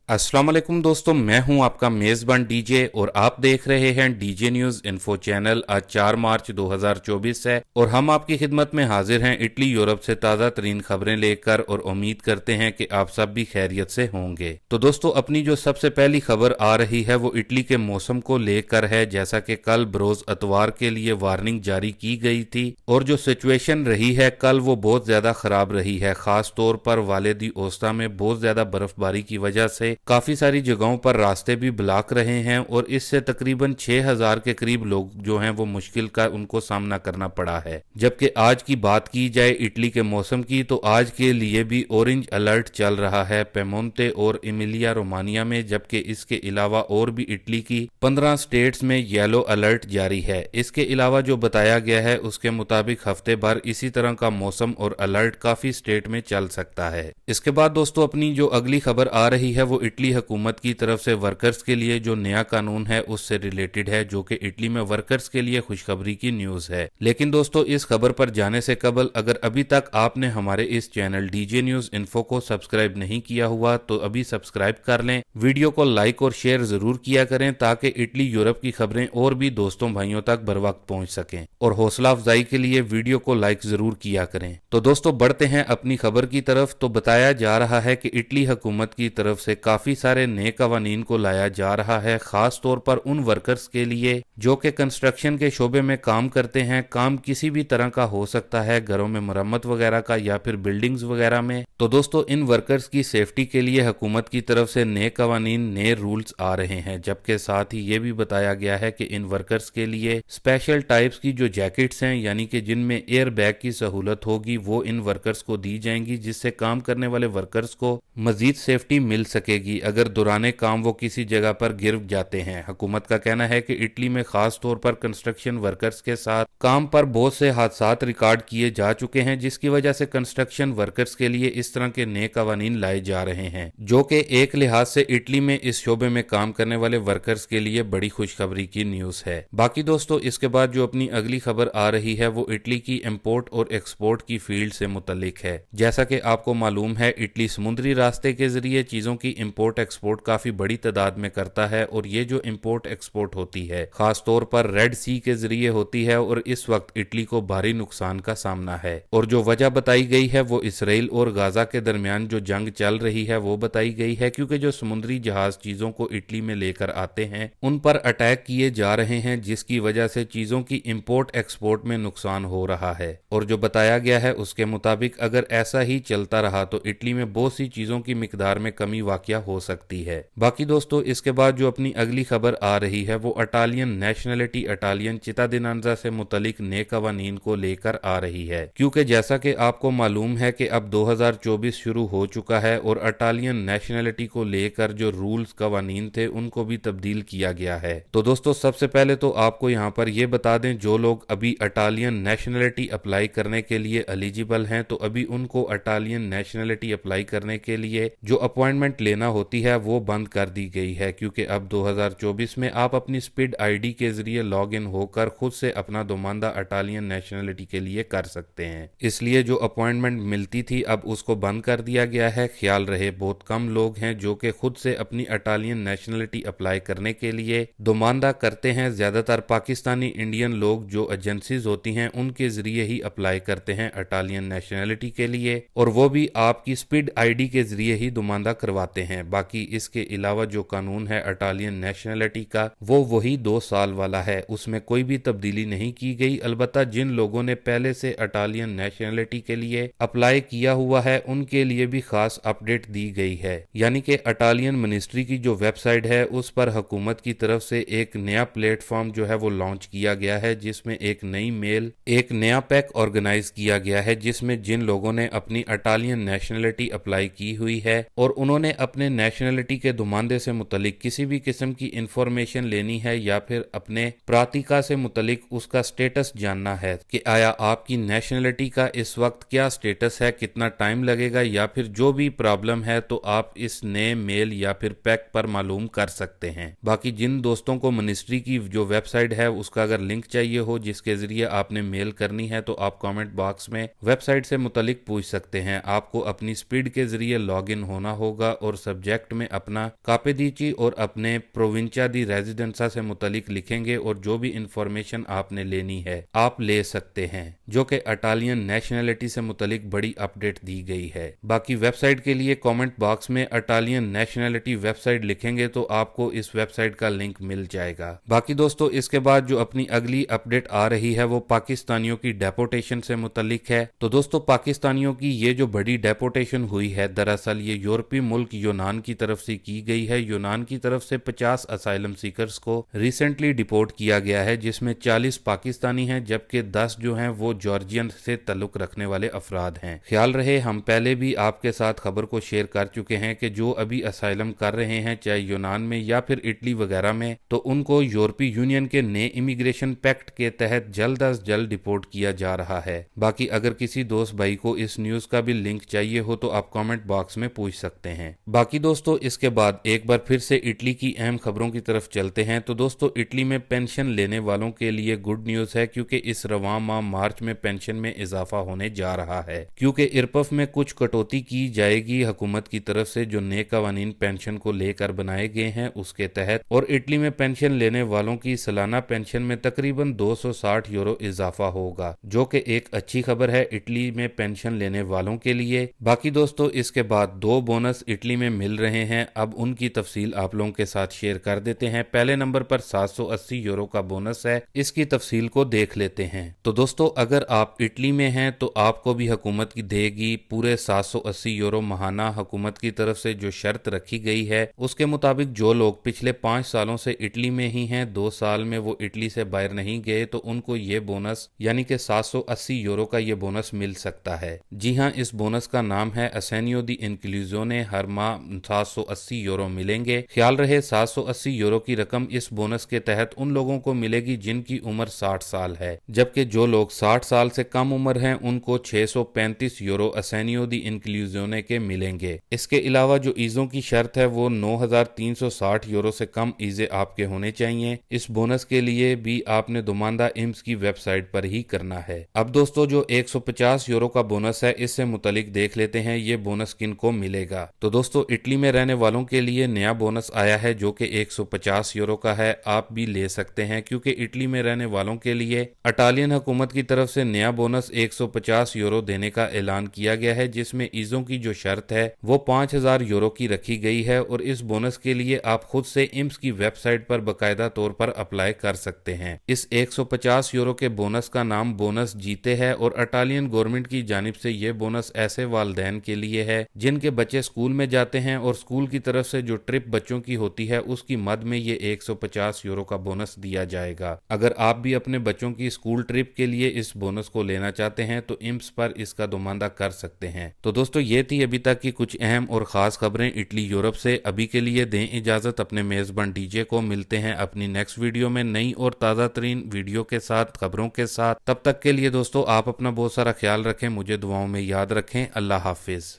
अस्सलाम वालेकुम दोस्तों, मैं हूं आपका मेज़बान डीजे और आप देख रहे हैं डीजे न्यूज़ इन्फो चैनल। आज 4 मार्च 2024 है और हम आपकी खिदमत में हाजिर हैं इटली यूरोप से ताज़ा तरीन खबरें लेकर और उम्मीद करते हैं कि आप सब भी खैरियत से होंगे। तो दोस्तों, अपनी जो सबसे पहली खबर आ रही है वो इटली के मौसम को लेकर है। जैसा कि कल बरोज अतवार के लिए वार्निंग जारी की गई थी और जो सिचुएशन रही है कल वो बहुत ज्यादा खराब रही है। खास तौर पर वालेदी ओस्ता में बहुत ज्यादा बर्फबारी की वजह से काफी सारी जगहों पर रास्ते भी ब्लॉक रहे हैं और इससे तकरीबन 6000 के करीब लोग जो हैं वो मुश्किल का उनको सामना करना पड़ा है। जबकि आज की बात की जाए इटली के मौसम की तो आज के लिए भी ऑरेंज अलर्ट चल रहा है पेमोंते और इमिलिया रोमानिया में, जबकि इसके अलावा और भी इटली की 15 स्टेट्स में येलो अलर्ट जारी है। इसके अलावा जो बताया गया है उसके मुताबिक हफ्ते भर इसी तरह का मौसम और अलर्ट काफी स्टेट में चल सकता है। इसके बाद दोस्तों, अपनी जो अगली खबर आ रही है वो इटली हुकूमत की तरफ से वर्कर्स के लिए जो नया कानून है उससे रिलेटेड है, जो कि इटली में वर्कर्स के लिए खुशखबरी की न्यूज है। लेकिन दोस्तों, इस खबर पर जाने से कबल अगर अभी तक आपने हमारे इस चैनल डीजे न्यूज इन्फो को सब्सक्राइब नहीं किया हुआ तो अभी सब्सक्राइब कर लें। वीडियो को लाइक और शेयर जरूर किया करें ताकि इटली यूरोप की खबरें और भी दोस्तों भाइयों तक बर वक्त पहुंच सकें, और हौसला अफजाई के लिए वीडियो को लाइक जरूर किया करें। तो दोस्तों, बढ़ते हैं अपनी खबर की तरफ। तो बताया जा रहा है कि इटली हुकूमत की तरफ से काफी सारे नए कवानीन को लाया जा रहा है, खास तौर पर उन वर्कर्स के लिए जो कि कंस्ट्रक्शन के शोबे में काम करते हैं। काम किसी भी तरह का हो सकता है, घरों में मरम्मत वगैरह का या फिर बिल्डिंग्स वगैरह में। तो दोस्तों, इन वर्कर्स की सेफ्टी के लिए हुकूमत की तरफ से नए कवानीन, नए रूल्स आ रहे हैं। जबकि साथ ही ये भी बताया गया है कि इन वर्कर्स के लिए स्पेशल टाइप्स की जो जैकेट्स हैं, यानी कि जिनमें एयर बैग की सहूलत होगी, वो इन वर्कर्स को दी जाएंगी, जिससे काम करने वाले वर्कर्स को मजीद सेफ्टी मिल सकेगी अगर दौराने काम वो किसी जगह पर गिर जाते हैं। हुकूमत का कहना है कि इटली में खास तौर पर कंस्ट्रक्शन वर्कर्स के साथ काम पर बहुत से हादसा रिकॉर्ड किए जा चुके हैं, जिसकी वजह से कंस्ट्रक्शन वर्कर्स के लिए इस तरह के नए कवानीन लाए जा रहे हैं, जो कि एक लिहाज से इटली में इस शोबे में काम करने वाले वर्कर्स के लिए बड़ी खुशखबरी की न्यूज है। बाकी दोस्तों, इसके बाद जो अपनी अगली खबर आ रही है वो इटली की इंपोर्ट और एक्सपोर्ट की फील्ड से मुतल्लिक है। जैसा कि आपको मालूम है, इटली समुद्री रास्ते के जरिए चीजों की इंपोर्ट एक्सपोर्ट काफी बड़ी तादाद में करता है, और ये जो इंपोर्ट एक्सपोर्ट होती है खास तौर पर रेड सी के जरिए होती है, और इस वक्त इटली को भारी नुकसान का सामना है। और जो वजह बताई गई है वो इसराइल और गाजा के दरमियान जो जंग चल रही है वो बताई गई है, क्योंकि जो समुद्री जहाज चीजों को इटली में लेकर आते हैं उन पर अटैक किए जा रहे हैं, जिसकी वजह से चीजों की इंपोर्ट एक्सपोर्ट में नुकसान हो रहा है। और जो बताया गया है उसके मुताबिक अगर ऐसा ही चलता रहा तो इटली में बहुत सी चीजों की मिकदार में कमी वाकया हो सकती है। बाकी दोस्तों, इसके बाद जो अपनी अगली खबर आ रही है वो अटालियन नेशनलिटी, अटालियन चितादिनांजा से मुतलिक नए कवानीन को लेकर आ रही है, क्योंकि जैसा कि आपको मालूम है कि अब 2024 शुरू हो चुका है और अटालियन नेशनलिटी को लेकर जो रूल्स कवानीन थे उनको भी तब्दील किया गया है। तो दोस्तों, सबसे पहले तो आपको यहाँ पर यह बता दें, जो लोग अभी अटालियन नेशनलिटी अप्लाई करने के लिए एलिजिबल हैं तो अभी उनको अटालियन नेशनलिटी अप्लाई करने के लिए जो अपॉइंटमेंट लेना होती है वो बंद कर दी गई है, क्योंकि अब 2024 में आप अपनी स्पीड आईडी के जरिए लॉग इन होकर खुद से अपना दोमांदा अटालियन नेशनलिटी के लिए कर सकते हैं। इसलिए जो अपॉइंटमेंट मिलती थी अब उसको बंद कर दिया गया है। ख्याल रहे, बहुत कम लोग हैं जो कि खुद से अपनी अटालियन नेशनलिटी अप्लाई करने के लिए दोमांदा करते हैं। ज्यादातर पाकिस्तानी इंडियन लोग जो एजेंसीज होती हैं उनके जरिए ही अप्लाई करते हैं अटालियन नेशनलिटी के लिए, और वो भी आपकी स्पीड आईडी के जरिए ही दोमांदा करवाते हैं। बाकी इसके अलावा जो कानून है अटालियन नेशनलिटी का वो वही 2 साल वाला है, उसमें कोई भी तब्दीली नहीं की गई। अलबत्ता जिन लोगों ने पहले से अटालियन नेशनलिटी के लिए अप्लाई किया हुआ है उनके लिए भी खास अपडेट दी गई है, यानी कि अटालियन मिनिस्ट्री की जो वेबसाइट है उस पर हुकूमत की तरफ से एक नया प्लेटफॉर्म जो है वो लॉन्च किया गया है, जिसमें एक नई मेल, एक नया पैक ऑर्गेनाइज किया गया है, जिसमें जिन लोगों ने अपनी अटालियन नेशनलिटी अप्लाई की हुई है और उन्होंने अपने नेशनलिटी के दुमांदे से मुतलिक किसी भी किस्म की इंफॉर्मेशन लेनी है या फिर अपने प्रातिका से मुतलिक उसका स्टेटस जानना है कि आया आपकी नेशनलिटी का इस वक्त क्या स्टेटस है, कितना टाइम लगेगा, या फिर जो भी प्रॉब्लम है तो आप इस नए मेल या फिर पैक पर मालूम कर सकते हैं। बाकी जिन दोस्तों को मिनिस्ट्री की जो वेबसाइट है उसका अगर लिंक चाहिए हो जिसके जरिए आपने मेल करनी है तो आप कमेंट बॉक्स में वेबसाइट से मुतलिक पूछ सकते हैं। आपको अपनी स्पीड के जरिए लॉग इन होना होगा और सभी सब्जेक्ट में अपना कापेदीची और अपने प्रोविंचा दी रेजिडेंसा से मुतलिक लिखेंगे और जो भी इंफॉर्मेशन आपने लेनी है आप ले सकते हैं, जो कि इटालियन नेशनैलिटी से मुतलिक बड़ी अपडेट दी गई है। बाकी वेबसाइट के लिए कमेंट बॉक्स में इटालियन नेशनैलिटी वेबसाइट लिखेंगे तो आपको इस वेबसाइट का लिंक मिल जाएगा। बाकी दोस्तों इसके बाद जो अपनी अगली अपडेट आ रही है वो पाकिस्तानियों की डेपोटेशन से मुतलिक है। तो दोस्तों पाकिस्तानियों की ये जो बड़ी डेपोटेशन हुई है दरअसल ये यूरोपीय मुल्क यूनान की तरफ से की गई है। यूनान की तरफ से 50 असाइलम सीकर्स को रिसेंटली डिपोर्ट किया गया है, जिसमें 40 पाकिस्तानी हैं जबकि 10 जो हैं वो जॉर्जियन से ताल्लुक रखने वाले अफराद हैं। ख्याल रहे हम पहले भी आपके साथ खबर को शेयर कर चुके हैं कि जो अभी असाइलम कर रहे हैं चाहे यूनान में या फिर इटली वगैरह में, तो उनको यूरोपीय यूनियन के नए इमिग्रेशन पैक्ट के तहत जल्द अज जल्द डिपोर्ट किया जा रहा है। बाकी अगर किसी दोस्त भाई को इस न्यूज का भी लिंक चाहिए हो तो आप कमेंट बॉक्स में पूछ सकते हैं। बाकी दोस्तों इसके बाद एक बार फिर से इटली की अहम खबरों की तरफ चलते हैं। तो दोस्तों इटली में पेंशन लेने वालों के लिए गुड न्यूज है क्योंकि इस रवां माह मार्च में पेंशन में इजाफा होने जा रहा है, क्योंकि इरपफ में कुछ कटौती की जाएगी हुकूमत की तरफ से जो नए कवानीन पेंशन को लेकर बनाए गए हैं उसके तहत। और इटली में पेंशन लेने वालों की सालाना पेंशन में तकरीबन 260 यूरो इजाफा होगा, जो कि एक अच्छी खबर है इटली में पेंशन लेने वालों के लिए। बाकी दोस्तों इसके बाद 2 बोनस इटली में मिल रहे हैं, अब उनकी तफसील आप लोगों के साथ शेयर कर देते हैं। पहले नंबर पर 780 यूरो का बोनस है, इसकी तफसील को देख लेते हैं। तो दोस्तों अगर आप इटली में हैं तो आपको भी हुकूमत की देगी पूरे 780 यूरो महाना। हुकूमत की तरफ से जो शर्त रखी गई है उसके मुताबिक जो लोग पिछले 5 सालों से इटली में ही हैं, 2 साल में वो इटली से बाहर नहीं गए, तो उनको ये बोनस यानी कि 780 यूरो का ये बोनस मिल सकता है। जी हाँ, इस बोनस का नाम है असेनियो दी इंक्लूजोने। हर माह 780 यूरो मिलेंगे। ख्याल रहे 780 यूरो की रकम इस बोनस के तहत उन लोगों को मिलेगी जिनकी उम्र 60 साल है, जबकि जो लोग 60 साल से कम उम्र हैं उनको 635 यूरो असेनियो दी इंक्लूजोने के मिलेंगे। इसके अलावा जो ईजों की शर्त है वो 9360 यूरो से कम ईजे आपके होने चाहिए। इस बोनस के लिए भी आपने दुमानदा इम्स की वेबसाइट पर ही करना है। अब दोस्तों जो 150 यूरो का बोनस है इससे मुतलिक देख लेते हैं ये बोनस किन को मिलेगा। तो दोस्तों इटली में रहने वालों के लिए नया बोनस आया है जो कि 150 यूरो का है, आप भी ले सकते हैं क्योंकि इटली में रहने वालों के लिए इटालियन हुकूमत की तरफ से नया बोनस 150 यूरो देने का ऐलान किया गया है, जिसमें ईजों की जो शर्त है वो 5000 यूरो की रखी गई है। और इस बोनस के लिए आप खुद से इम्स की वेबसाइट पर बाकायदा तौर पर अप्लाई कर सकते हैं। इस 150 यूरो के बोनस का नाम बोनस जीते है और इटालियन गवर्नमेंट की जानिब से ये बोनस ऐसे वालिदैन के लिए है जिनके बच्चे स्कूल में जाते हैं और स्कूल की तरफ से जो ट्रिप बच्चों की होती है उसकी मद में ये 150 यूरो का बोनस दिया जाएगा। अगर आप भी अपने बच्चों की स्कूल ट्रिप के लिए इस बोनस को लेना चाहते हैं तो इम्स पर इसका दुमानदा कर सकते हैं। तो दोस्तों ये थी अभी तक की कुछ अहम और खास खबरें इटली यूरोप से। अभी के लिए दें इजाजत अपने मेजबान डीजे को। मिलते हैं अपनी नेक्स्ट वीडियो में नई और ताज़ा तरीन वीडियो के साथ, खबरों के साथ। तब तक के लिए दोस्तों आप अपना बहुत सारा ख्याल रखें, मुझे दुआओं में याद रखें। अल्लाह हाफिज।